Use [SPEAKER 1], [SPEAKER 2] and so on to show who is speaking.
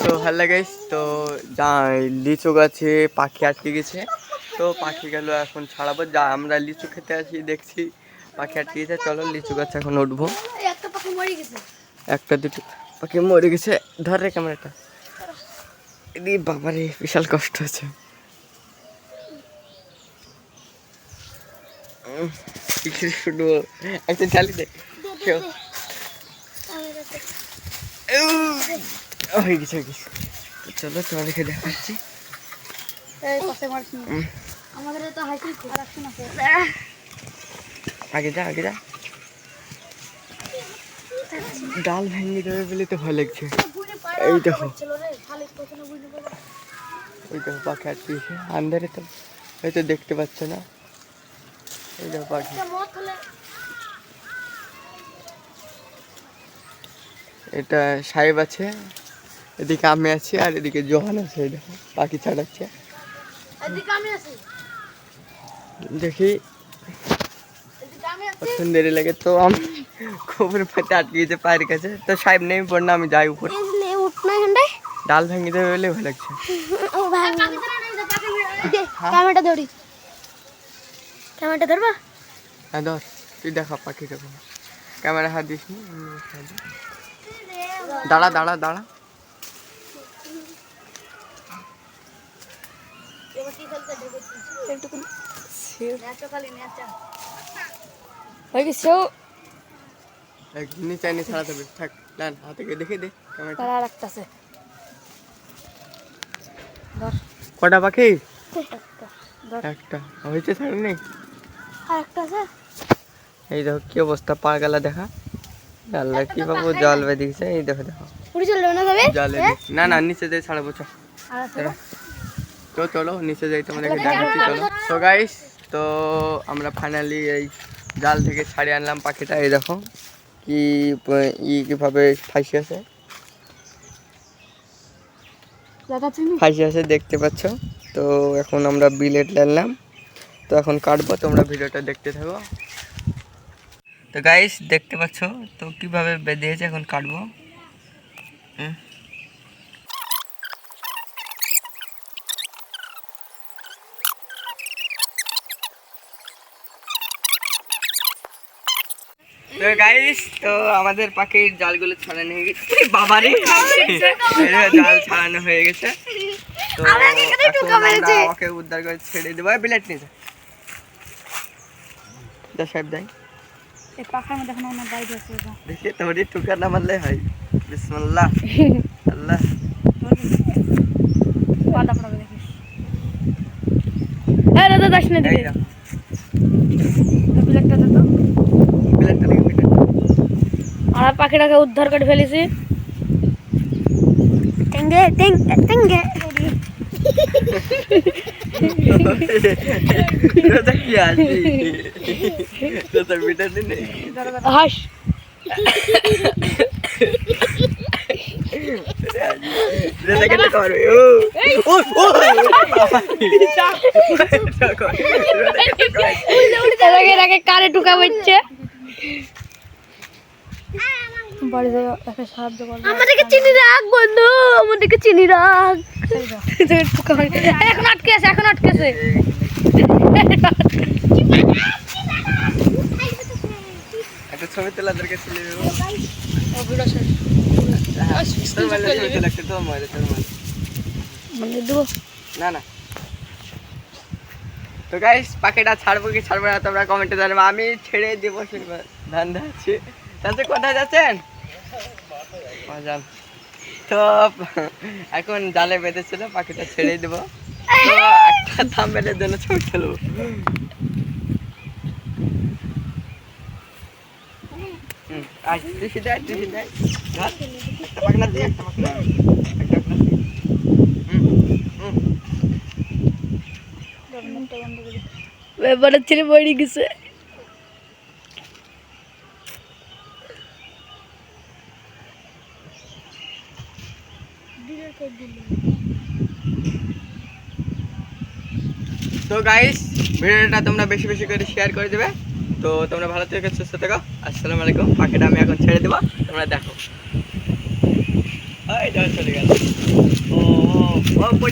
[SPEAKER 1] তো hello guys, তো লিচু গাছে পাখি আটকে গেছে। তো পাখি গেল, এখন ছাড়াবো। যা আমরা লিচু খেতে আসি, দেখছি পাখি আটকে গেছে। চলো লিচু গাছ এখন উঠবো। একটা দুটো পাখি মরে গেছে। ধর রে ক্যামেরাটা। এদি বাবারে, বিশাল কষ্ট হচ্ছে। একটা চালি দে। হয়ে গেছে হয়ে গেছে। চলো তোমাদেরকে দেখাচ্ছি। আগে যা আগে যা। ডাল ভেঙে যাবে বলে তো ভয় লাগছে। এই দেখো, এই দেখো পাখি আটকেছে আন্ধারে, তো হয়তো দেখতে পাচ্ছ না। এই দেখো পাখি। এটা সাহেব আছে, এদিকে আমি আছি, আর এদিকে জোহান আছে। এই দেখো পাখি ছাড়াচ্ছে। দেখি কতক্ষণ দেরি লাগে। তো আমি খবর পাতে আটকে গেছে পায়ের কাছে। তো সাহেব নেই পড় না, আমি যাই উপর। ডাল ভেঙে দেবে বলে ভয় লাগছে।
[SPEAKER 2] ক্যামেরাটা ধরি, ক্যামেরাটা ধরবা?
[SPEAKER 1] হ্যাঁ ধর, তুই দেখা পাখি কেমন। ক্যামেরা হাত দিস নি। দাঁড়া দাঁড়া দাঁড়া। নিচে নিয়ে ছাড়াতে হবে। থাক না, হাতে দেখে দে ক্যামেরাটা। কটা পাখি? একটা হয়েছে, ছাড়ে নেই। এই দেখো কি অবস্থা, পা গেলা দেখা। আল্লাহ কি বাবু, জল বেঁধে গেছে। এই দেখো দেখো জলে। না না, নিচে দিয়ে ছাড়াবো। তো চলো নিচে যাই, তোমাদেরকে দেখাচ্ছি। চলো। তো গাইস, তো আমরা ফাইনালি এই জাল থেকে ছাড়িয়ে আনলাম পাখিটা। এই দেখো কি কিভাবে ফাঁসি আছে, ফাঁসি আছে দেখতে পাচ্ছ। তো এখন আমরা বিলেট নিলাম, তো এখন কাটবো। তোমরা ভিডিওটা দেখতে থাকো। তো গাইস দেখতে পাচ্ছ তো কিভাবে বেঁধেছে, এখন কাটবো। তো গাইস, তো আমাদের পাখির জালগুলো ছাড়ানো হয়ে গেছে। বাবারে, জাল ছাড়ানো হয়ে গেছে। তো আমরা ওকে উদ্ধার করে ছেড়ে দেবো। বিলেট নিয়ে যা সাহেব দেয়। দেখি তোরই টুকার না মারলে হয়। বিসমিল্লাহ আল্লাহ।
[SPEAKER 2] আর পাখিটাকে উদ্ধার করে ফেলেছি। হাস কারে টুকা বলছে। আমাদেরকে চিনি রাখ বন্ধু, আমাদেরকে চিনি রাখ। এখন আটকে আছে, এখন আটকে আছে।
[SPEAKER 1] একটা ছবি তোলা দরকার ছিল। না না। তো গাইস, পাখিটা ছাড়বো কি ছাড়বো না তোমরা কমেন্টে জানাবে। আমি ছেড়ে দেবো, ধান্দা আছে। তাহলে কোথায় যাচ্ছেন? তো এখন জালে বেঁধেছিল, পাখিটা ছেড়ে দেবো। তো একটা থাম্বনেলের জন্য ছবি তুলবো।
[SPEAKER 2] ব্যাপারের ছেলে মরে গেছে।
[SPEAKER 1] তো গাইস, ভিডিওটা তোমরা বেশি বেশি করে শেয়ার করে দেবে। তো তোমরা ভালো থেকে সুস্থ থেকো। আসসালামু আলাইকুম। পাখিটা আমি এখন ছেড়ে দেবো, তোমরা দেখো। এই জল চলে গেল। ও ও ও পড়ে